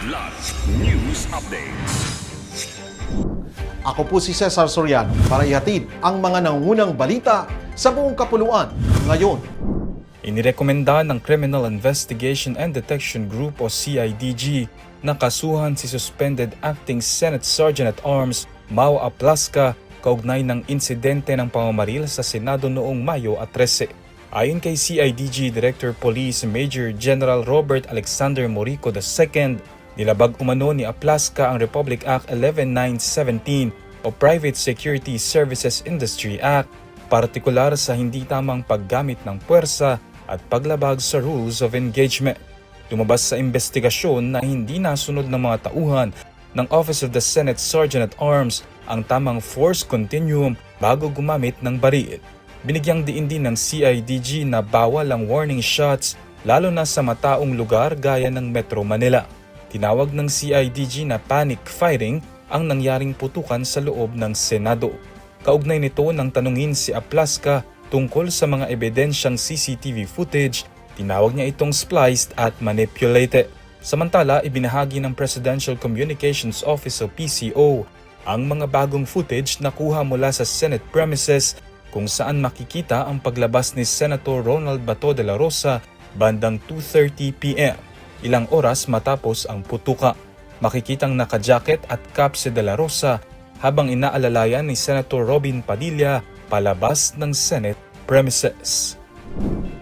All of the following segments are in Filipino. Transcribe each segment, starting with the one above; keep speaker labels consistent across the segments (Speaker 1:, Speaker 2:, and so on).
Speaker 1: Kidlat News Updates.
Speaker 2: Ako po si Cesar Soriano para ihatid ang mga nangungunang balita sa buong kapuluan ngayon.
Speaker 3: Inirekomenda ng Criminal Investigation and Detection Group o CIDG na kasuhan si suspended Acting Senate Sergeant-at-Arms Mau Aplasca kaugnay ng insidente ng pamamaril sa Senado noong Mayo 13. Ayon kay CIDG Director Police Major General Robert Alexander Morico II, nilabag umano ni Aplasca ang Republic Act 11917 o Private Security Services Industry Act, partikular sa hindi tamang paggamit ng puwersa at paglabag sa rules of engagement. Lumabas sa investigasyon na hindi nasunod ng mga tauhan ng Office of the Senate Sergeant-at-Arms ang tamang force continuum bago gumamit ng baril. Binigyang diin din ng CIDG na bawal ang warning shots lalo na sa mataong lugar gaya ng Metro Manila. Tinawag ng CIDG na panic firing ang nangyaring putukan sa loob ng Senado. Kaugnay nito nang tanungin si Aplasca tungkol sa mga ebidensyang CCTV footage, tinawag niya itong spliced at manipulated. Samantala, ibinahagi ng Presidential Communications Office o PCO ang mga bagong footage na kuha mula sa Senate premises kung saan makikita ang paglabas ni Senator Ronald Bato de la Rosa bandang 2:30 p.m. ilang oras matapos ang putuka. Makikitang naka-jacket at cap si de la Rosa habang inaalalayan ni Senator Robin Padilla palabas ng Senate premises.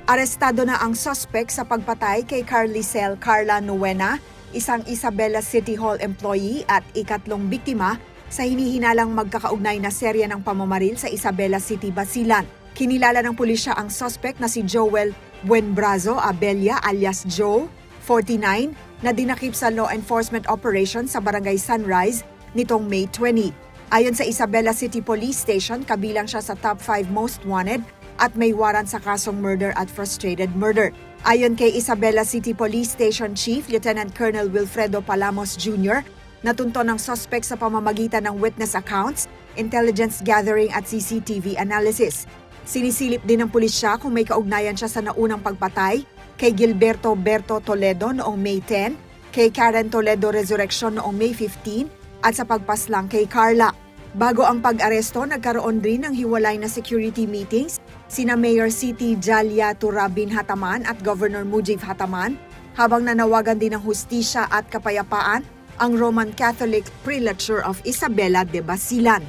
Speaker 4: Arestado na ang suspect sa pagpatay kay Carlisel Carla Nuena, isang Isabela City Hall employee at ikatlong biktima sa hinihinalang magkakaugnay na serya ng pamamaril sa Isabela City, Basilan. Kinilala ng pulisya ang suspect na si Joel Buenbrazo Abella alias Joe, 49, na dinakip sa law enforcement operation sa Barangay Sunrise nitong May 20. Ayon sa Isabela City Police Station, kabilang siya sa top 5 most wanted at may warrant sa kasong murder at frustrated murder. Ayon kay Isabela City Police Station Chief Lieutenant Colonel Wilfredo Palamos Jr., natunto ng suspect sa pamamagitan ng witness accounts, intelligence gathering at CCTV analysis. Sinisilip din ng pulisya kung may kaugnayan siya sa naunang pagpatay kay Gilberto Berto Toledo noong May 10, kay Karen Toledo Resurrection noong May 15 at sa pagpaslang kay Carla. Bago ang pag-aresto, nagkaroon rin ng hiwalay na security meetings sina Mayor City Jalia Turabin Hataman at Governor Mujib Hataman, habang nanawagan din ng hustisya at kapayapaan ang Roman Catholic Prelature of Isabela de Basilan.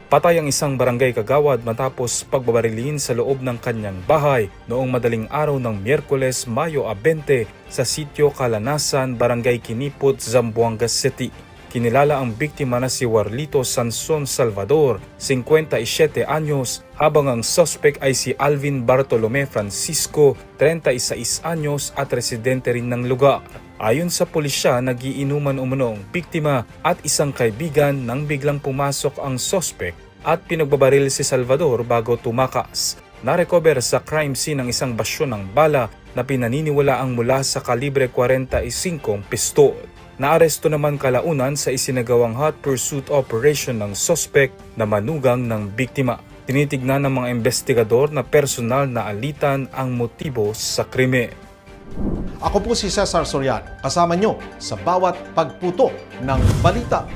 Speaker 3: Patay ang isang barangay kagawad matapos pagbabarilin sa loob ng kanyang bahay noong madaling araw ng Miyerkules, Mayo 20 sa sitio Kalanasan, Barangay Kinipot, Zamboanga City. Kinilala ang biktima na si Warlito Sanson Salvador, 57 anyos, habang ang suspect ay si Alvin Bartolome Francisco, 36 anyos at residente rin ng lugar. Ayon sa pulisya, nagiinuman umano ang biktima at isang kaibigan nang biglang pumasok ang suspect at pinagbabaril si Salvador bago tumakas. Narecover sa crime scene ang isang basyon ng bala na pinaniniwalaang mula sa kalibre 45 pistol. Naaresto naman kalaunan sa isinagawang hot pursuit operation ng suspect na manugang ng biktima. Tinitignan ng mga investigador na personal na alitan ang motibo sa krimen.
Speaker 2: Ako po si Cesar Soriano, kasama nyo sa bawat pagputo ng balita.